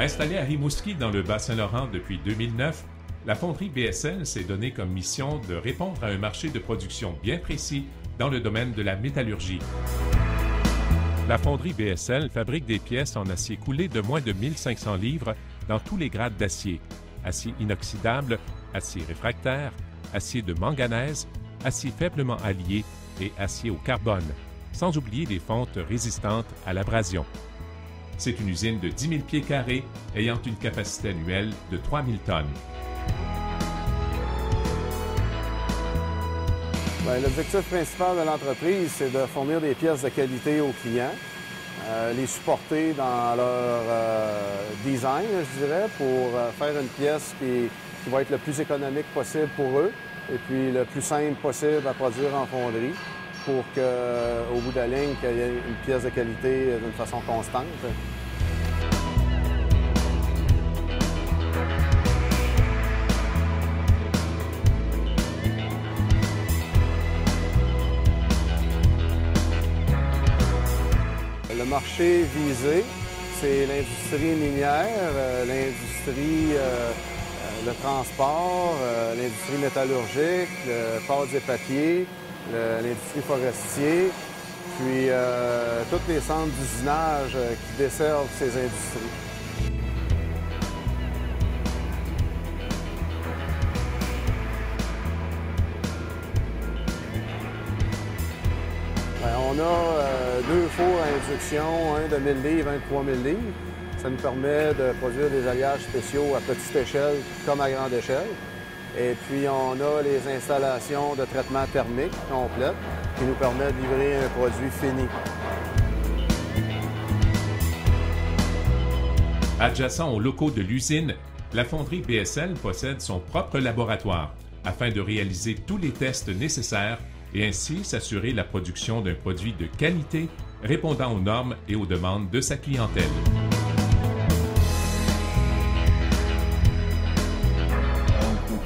Installée à Rimouski dans le Bas-Saint-Laurent depuis 2009, la fonderie BSL s'est donné comme mission de répondre à un marché de production bien précis dans le domaine de la métallurgie. La fonderie BSL fabrique des pièces en acier coulé de moins de 1500 livres dans tous les grades d'acier: acier inoxydable, acier réfractaire, acier de manganèse, acier faiblement allié et acier au carbone, sans oublier des fontes résistantes à l'abrasion. C'est une usine de 10 000 pieds carrés ayant une capacité annuelle de 3 000 tonnes. L'objectif principal de l'entreprise, c'est de fournir des pièces de qualité aux clients, les supporter dans leur design, je dirais, pour faire une pièce qui va être le plus économique possible pour eux et puis le plus simple possible à produire en fonderie pour qu'au bout de la ligne, qu'il y ait une pièce de qualité d'une façon constante. Le marché visé, c'est l'industrie minière, l'industrie, le transport, l'industrie métallurgique, le pâtes et papiers, l'industrie forestière, puis tous les centres d'usinage qui desservent ces industries. On a deux fours à induction, un de 1000 livres, un de 3000 livres. Ça nous permet de produire des alliages spéciaux à petite échelle comme à grande échelle. Et puis, on a les installations de traitement thermique complètes qui nous permettent de livrer un produit fini. Adjacent aux locaux de l'usine, la fonderie BSL possède son propre laboratoire afin de réaliser tous les tests nécessaires et ainsi s'assurer la production d'un produit de qualité répondant aux normes et aux demandes de sa clientèle.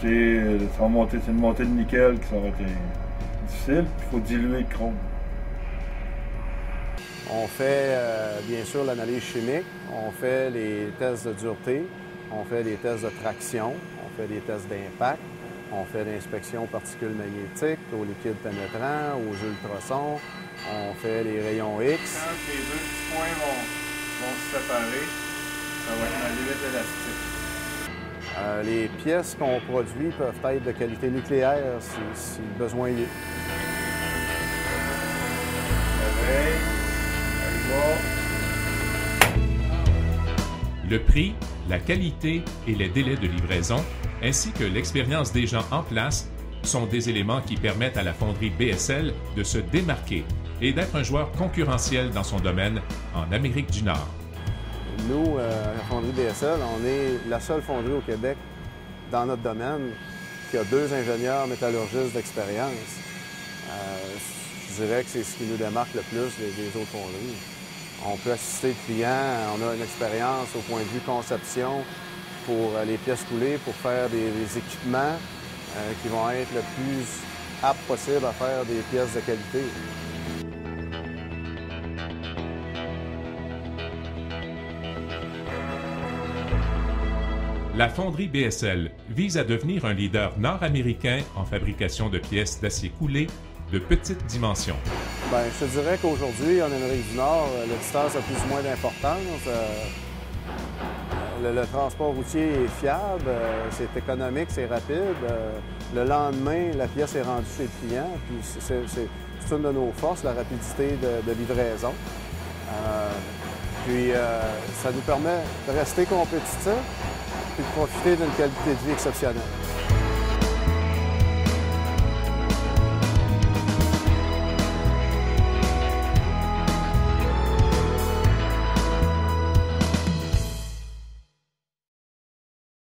C'est une montée de nickel qui va être difficile, puis il faut diluer le chrome. On fait bien sûr l'analyse chimique, on fait les tests de dureté, on fait les tests de traction, on fait des tests d'impact, on fait l'inspection aux particules magnétiques, aux liquides pénétrants, aux ultrasons, on fait les rayons X. Quand les deux petits points vont se séparer, ça va être ma limite élastique. Les pièces qu'on produit peuvent être de qualité nucléaire si le besoin y est. Le prix, la qualité et les délais de livraison, ainsi que l'expérience des gens en place, sont des éléments qui permettent à la fonderie BSL de se démarquer et d'être un joueur concurrentiel dans son domaine en Amérique du Nord. Nous, la fonderie BSL, on est la seule fonderie au Québec dans notre domaine qui a 2 ingénieurs métallurgistes d'expérience. Je dirais que c'est ce qui nous démarque le plus des autres fonderies. On peut assister le client, on a une expérience au point de vue conception pour les pièces coulées, pour faire des équipements qui vont être le plus aptes possible à faire des pièces de qualité. La fonderie BSL vise à devenir un leader nord-américain en fabrication de pièces d'acier coulé de petite dimension. Bien, je te dirais qu'aujourd'hui, en Amérique du Nord, la distance a plus ou moins d'importance. Le transport routier est fiable, c'est économique, c'est rapide. Le lendemain, la pièce est rendue chez le client. Puis c'est une de nos forces, la rapidité de livraison. Puis ça nous permet de rester compétitifs et de profiter d'une qualité de vie exceptionnelle.